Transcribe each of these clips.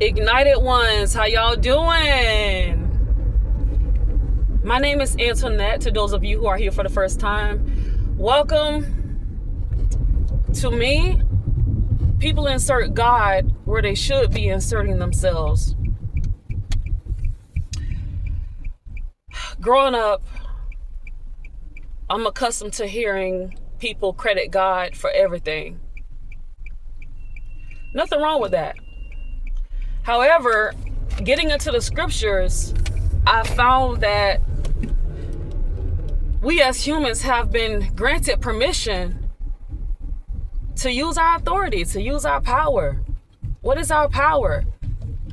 Ignited ones, how y'all doing? My name is Antoinette. To those of you who are here for the first time, welcome to me. People insert God where they should be inserting themselves. Growing up, I'm accustomed to hearing people credit God for everything. Nothing wrong with that. However, getting into the scriptures, I found that we as humans have been granted permission to use our authority, to use our power. What is our power?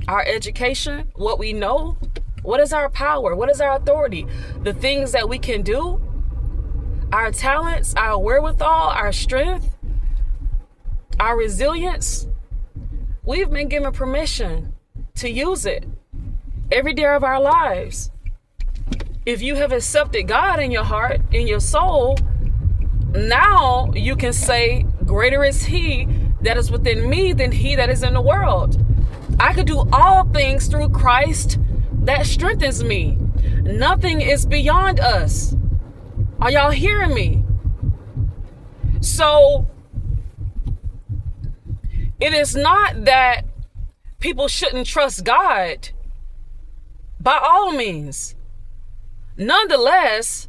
Our education, what we know. What is our power? What is our authority? The things that we can do, our talents, our wherewithal, our strength, our resilience. We've been given permission to use it every day of our lives. If you have accepted God in your heart, in your soul, now you can say, greater is he that is within me than he that is in the world. I can do all things through Christ that strengthens me. Nothing is beyond us. Are y'all hearing me? So, it is not that people shouldn't trust God. By all means. Nonetheless,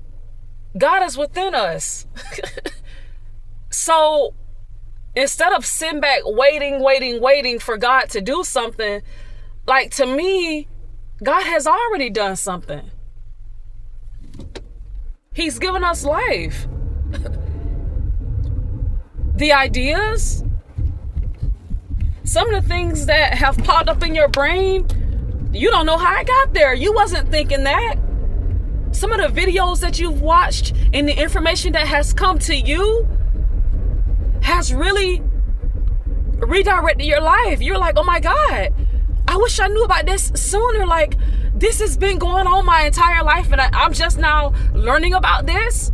God is within us. So instead of sitting back waiting for God to do something, like, to me, God has already done something. He's given us life. The ideas, some of the things that have popped up in your brain, you don't know how I got there. You wasn't thinking that. Some of the videos that you've watched and the information that has come to you has really redirected your life. You're like, oh my God, I wish I knew about this sooner. Like, this has been going on my entire life and I'm just now learning about this.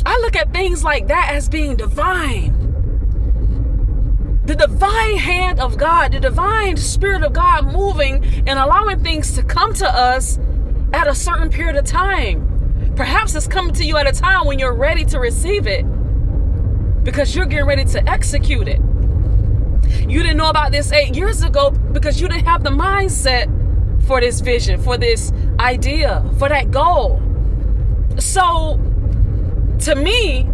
I look at things like that as being divine. The divine hand of God, the divine spirit of God moving and allowing things to come to us at a certain period of time. Perhaps it's coming to you at a time when you're ready to receive it because you're getting ready to execute it. You didn't know about this 8 years ago because you didn't have the mindset for this vision, for this idea, for that goal. So, to me,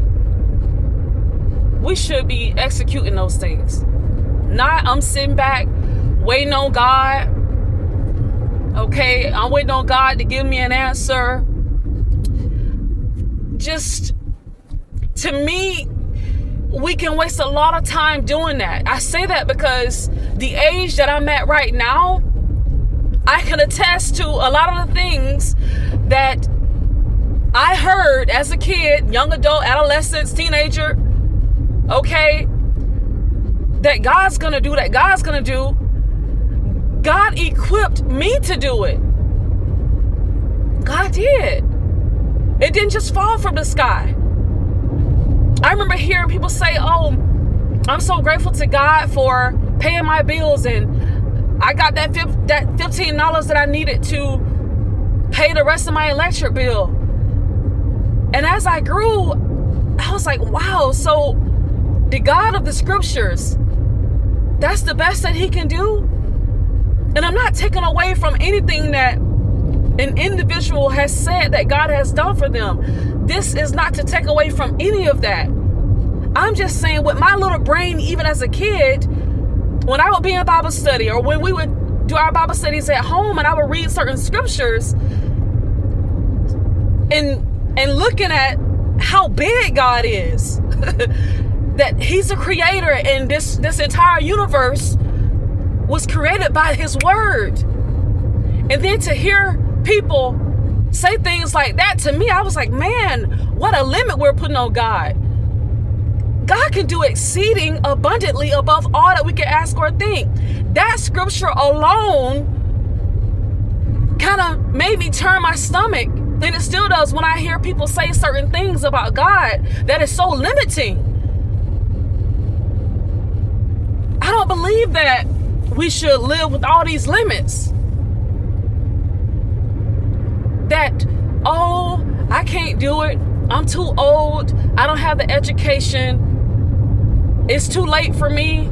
we should be executing those things. Not I'm sitting back waiting on God. Okay, I'm waiting on God to give me an answer. Just, to me, we can waste a lot of time doing that. I say that because the age that I'm at right now, I can attest to a lot of the things that I heard as a kid, young adult, adolescent, teenager, okay, that God's gonna do, God equipped me to do it. God did. It didn't just fall from the sky. I remember hearing people say, oh, I'm so grateful to God for paying my bills and I got that $15 that I needed to pay the rest of my electric bill. And as I grew, I was like, wow, so the God of the scriptures, that's the best that he can do? And I'm not taking away from anything that an individual has said that God has done for them. This is not to take away from any of that. I'm just saying, with my little brain, even as a kid, when I would be in Bible study or when we would do our Bible studies at home and I would read certain scriptures and looking at how big God is, that he's a creator and this entire universe was created by his word. And then to hear people say things like that, to me, I was like, man, what a limit we're putting on God. God can do exceeding abundantly above all that we can ask or think. That scripture alone kind of made me turn my stomach, and it still does when I hear people say certain things about God that is so limiting. I don't believe that we should live with all these limits. That, oh, I can't do it. I'm too old. I don't have the education. It's too late for me.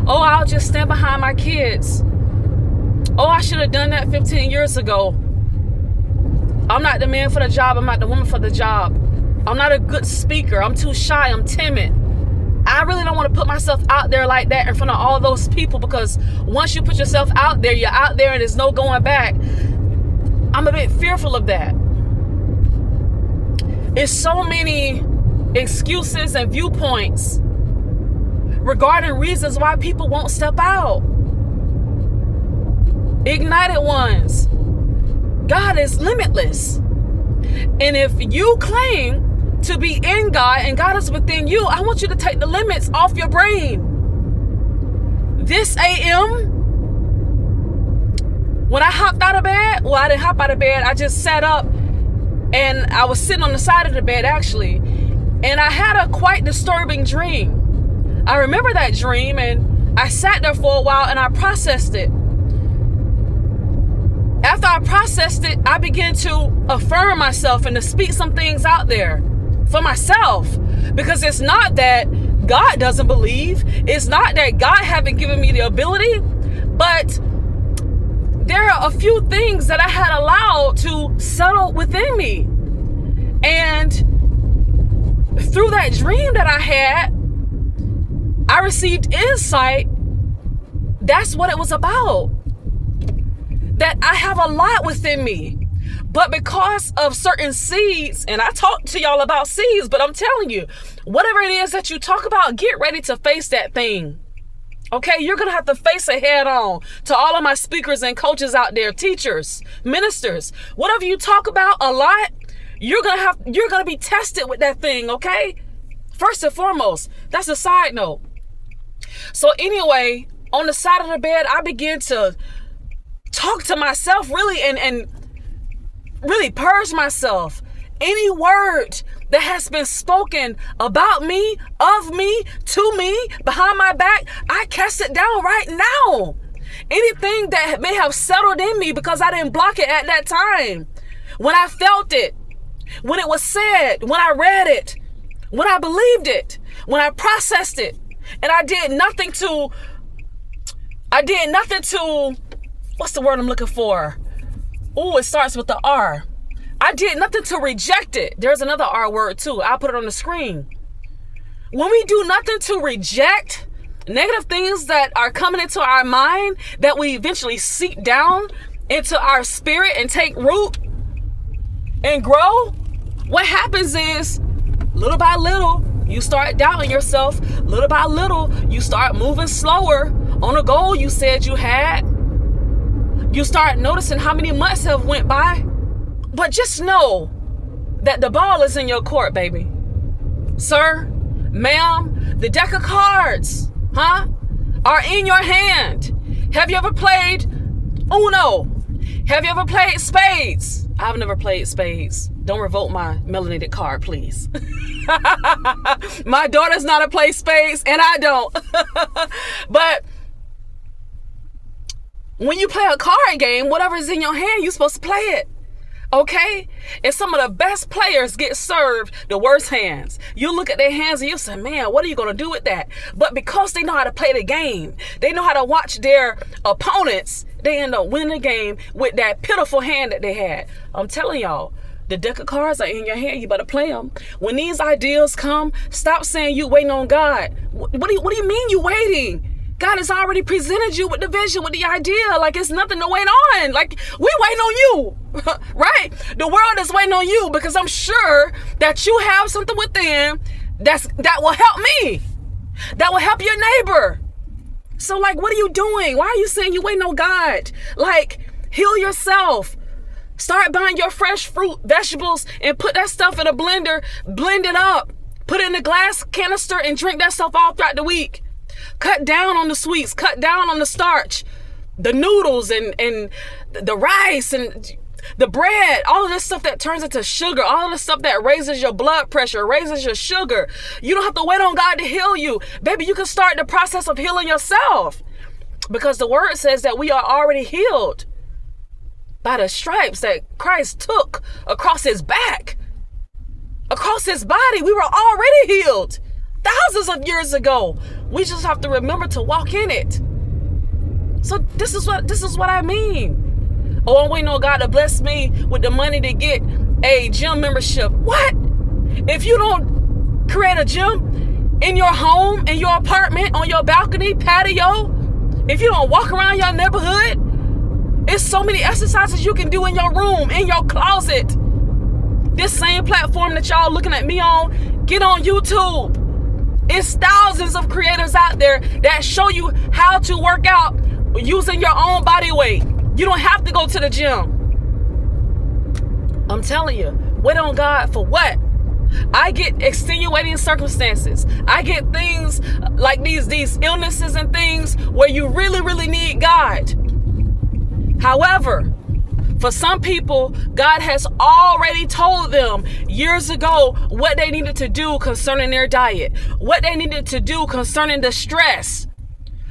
Oh, I'll just stand behind my kids. Oh, I should have done that 15 years ago. I'm not the man for the job. I'm not the woman for the job. I'm not a good speaker. I'm too shy. I'm timid. I really don't want to put myself out there like that in front of all those people, because once you put yourself out there, you're out there and there's no going back. I'm a bit fearful of that. It's so many excuses and viewpoints regarding reasons why people won't step out. Ignited ones, God is limitless. And if you claim to be in God and God is within you, I want you to take the limits off your brain. This AM, when I hopped out of bed, well, I didn't hop out of bed. I just sat up and I was sitting on the side of the bed actually. And I had a quite disturbing dream. I remember that dream and I sat there for a while and I processed it. After I processed it, I began to affirm myself and to speak some things out there for myself. Because it's not that God doesn't believe. It's not that God haven't given me the ability. But there are a few things that I had allowed to settle within me. And through that dream that I had, I received insight. That's what it was about. That I have a lot within me, but because of certain seeds, and I talk to y'all about seeds, but I'm telling you, whatever it is that you talk about, get ready to face that thing. Okay, you're gonna have to face it head on. To all of my speakers and coaches out there, teachers, ministers, whatever you talk about a lot, you're gonna be tested with that thing. Okay, first and foremost, that's a side note. So anyway, on the side of the bed, I began to talk to myself really and really purge myself. Any word that has been spoken about me, of me, to me, behind my back, I cast it down right now. Anything that may have settled in me because I didn't block it at that time, when I felt it, when it was said, when I read it, when I believed it, when I processed it, and I did nothing to what's the word I'm looking for? Oh, it starts with the R. I did nothing to reject it. There's another R word too. I'll put it on the screen. When we do nothing to reject negative things that are coming into our mind, that we eventually seep down into our spirit and take root and grow, what happens is, little by little, you start doubting yourself. Little by little, you start moving slower on a goal you said you had. You start noticing how many months have went by. But just know that the ball is in your court, baby. Sir, ma'am, the deck of cards, are in your hand. Have you ever played Uno? Have you ever played spades? I've never played spades. Don't revoke my melanated card, please. My daughter's not a play spades, and I don't. But when you play a card game, whatever's in your hand, you're supposed to play it. Okay? And some of the best players get served the worst hands. You look at their hands and you say, man, what are you going to do with that? But because they know how to play the game, they know how to watch their opponents, they end up winning the game with that pitiful hand that they had. I'm telling y'all, the deck of cards are in your hand. You better play them. When these ideas come, stop saying you waiting on God. What do you mean you waiting? God has already presented you with the vision, with the idea. Like, it's nothing to wait on. Like, we waiting on you, right? The world is waiting on you, because I'm sure that you have something within that will help me, that will help your neighbor. So, like, what are you doing? Why are you saying you waiting on God? Like, heal yourself. Start buying your fresh fruit, vegetables, and put that stuff in a blender, blend it up, put it in a glass canister, and drink that stuff all throughout the week. Cut down on the sweets, cut down on the starch, the noodles and the rice and the bread, all of this stuff that turns into sugar, all of this stuff that raises your blood pressure, raises your sugar. You don't have to wait on God to heal you. Baby, you can start the process of healing yourself. Because the word says that we are already healed by the stripes that Christ took across his back, across his body. We were already healed thousands of years ago. We just have to remember to walk in it. So this is what I mean. Oh, I'm waiting on God to bless me with the money to get a gym membership. What? If you don't create a gym in your home, in your apartment, on your balcony, patio, if you don't walk around your neighborhood, it's so many exercises you can do in your room, in your closet. This same platform that y'all looking at me on, get on YouTube. It's thousands of creators out there that show you how to work out using your own body weight. You don't have to go to the gym. I'm telling you, wait on God for what? I get extenuating circumstances. I get things like these illnesses and things where you really, really need God. However, for some people, God has already told them years ago what they needed to do concerning their diet, what they needed to do concerning the stress.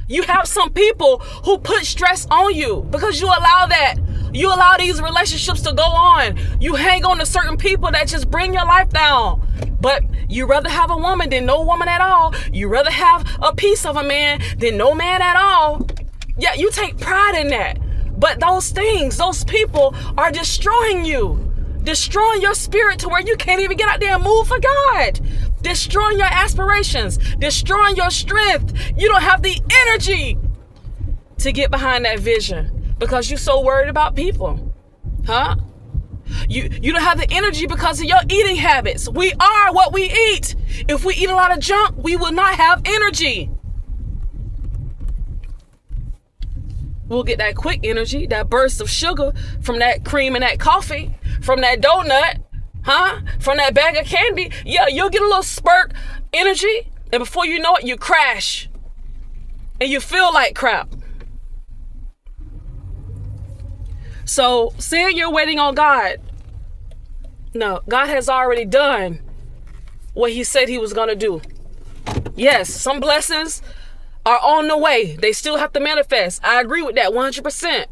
You have some people who put stress on you because you allow that. You allow these relationships to go on. You hang on to certain people that just bring your life down. But you rather have a woman than no woman at all. You rather have a piece of a man than no man at all. Yeah, you take pride in that. But those things, those people are destroying you. Destroying your spirit to where you can't even get out there and move for God. Destroying your aspirations. Destroying your strength. You don't have the energy to get behind that vision because you're so worried about people. Huh? You don't have the energy because of your eating habits. We are what we eat. If we eat a lot of junk, we will not have energy. We'll get that quick energy, that burst of sugar from that cream and that coffee, from that donut, from that bag of candy. Yeah, you'll get a little spurt energy, and before you know it, you crash. And you feel like crap. So, saying you're waiting on God, no, God has already done what he said he was going to do. Yes, some blessings are on the way. They still have to manifest. I agree with that 100%.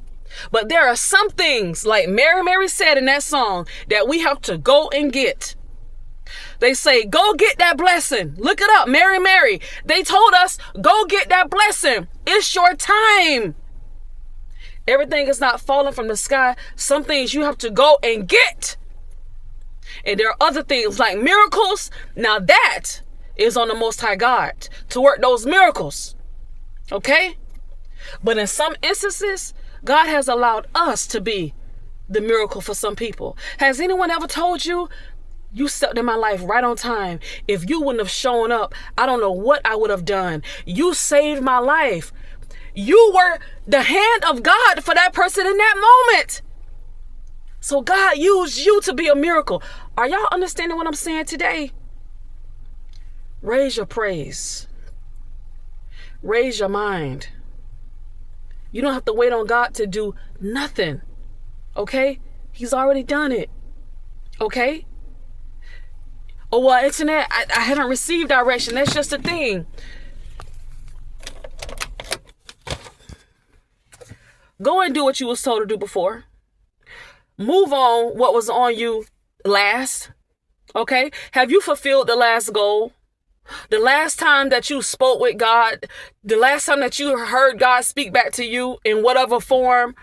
But there are some things, like Mary said in that song, that we have to go and get. They say, go get that blessing. Look it up, Mary. They told us, go get that blessing. It's your time. Everything is not falling from the sky. Some things you have to go and get. And there are other things like miracles. Now that is on the Most High God to work those miracles. Okay? But in some instances, God has allowed us to be the miracle for some people. Has anyone ever told you, you stepped in my life right on time? If you wouldn't have shown up, I don't know what I would have done. You saved my life. You were the hand of God for that person in that moment. So God used you to be a miracle. Are y'all understanding what I'm saying today? Raise your praise. Raise your mind. You don't have to wait on God to do nothing. Okay? He's already done it. Okay? Oh, well, internet, I haven't received direction. That's just a thing. Go and do what you was told to do before. Move on what was on you last. Okay? Have you fulfilled the last goal? The last time that you spoke with God, the last time that you heard God speak back to you in whatever form,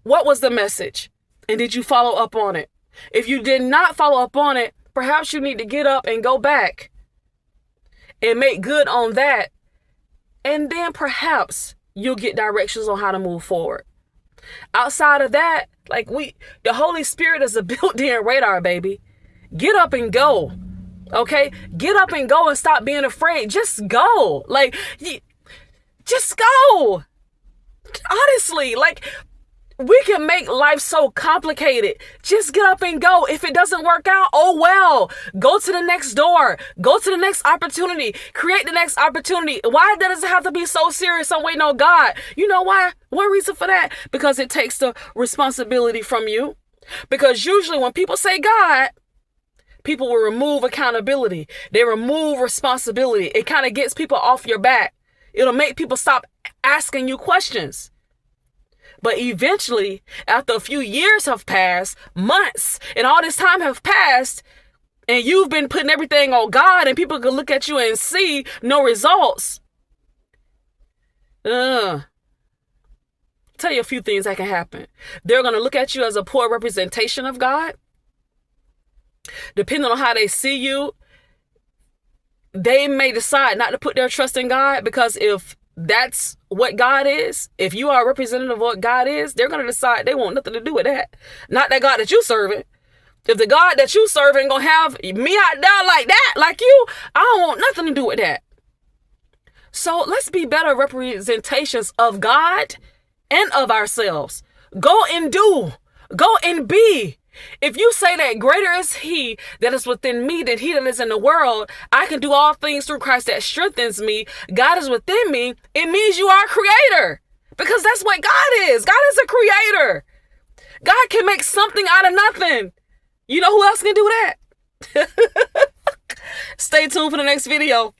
what was the message? And did you follow up on it? If you did not follow up on it, perhaps you need to get up and go back and make good on that. And then perhaps you'll get directions on how to move forward. Outside of that, the Holy Spirit is a built-in radar, baby. Get up and go. Okay? Get up and go and stop being afraid. Just go. Just go. Honestly, we can make life so complicated. Just get up and go. If it doesn't work out, oh well. Go to the next door. Go to the next opportunity. Create the next opportunity. Why does it have to be so serious? I'm waiting on God. You know why? One reason for that. Because it takes the responsibility from you. Because usually when people say God, people will remove accountability. They remove responsibility. It kind of gets people off your back. It'll make people stop asking you questions. But eventually, after a few years have passed, months, and all this time have passed, and you've been putting everything on God, and people can look at you and see no results. Tell you a few things that can happen. They're going to look at you as a poor representation of God. Depending on how they see you, they may decide not to put their trust in God, because if that's what God is, if you are a representative of what God is, they're going to decide they want nothing to do with that. Not that God that you serving. If the God that you serving going to have me out there like that, like you, I don't want nothing to do with that. So let's be better representations of God and of ourselves. Go and do. Go and be. If you say that greater is he that is within me than he that is in the world, I can do all things through Christ that strengthens me, God is within me, it means you are a creator. Because that's what God is. God is a creator. God can make something out of nothing. You know who else can do that? Stay tuned for the next video.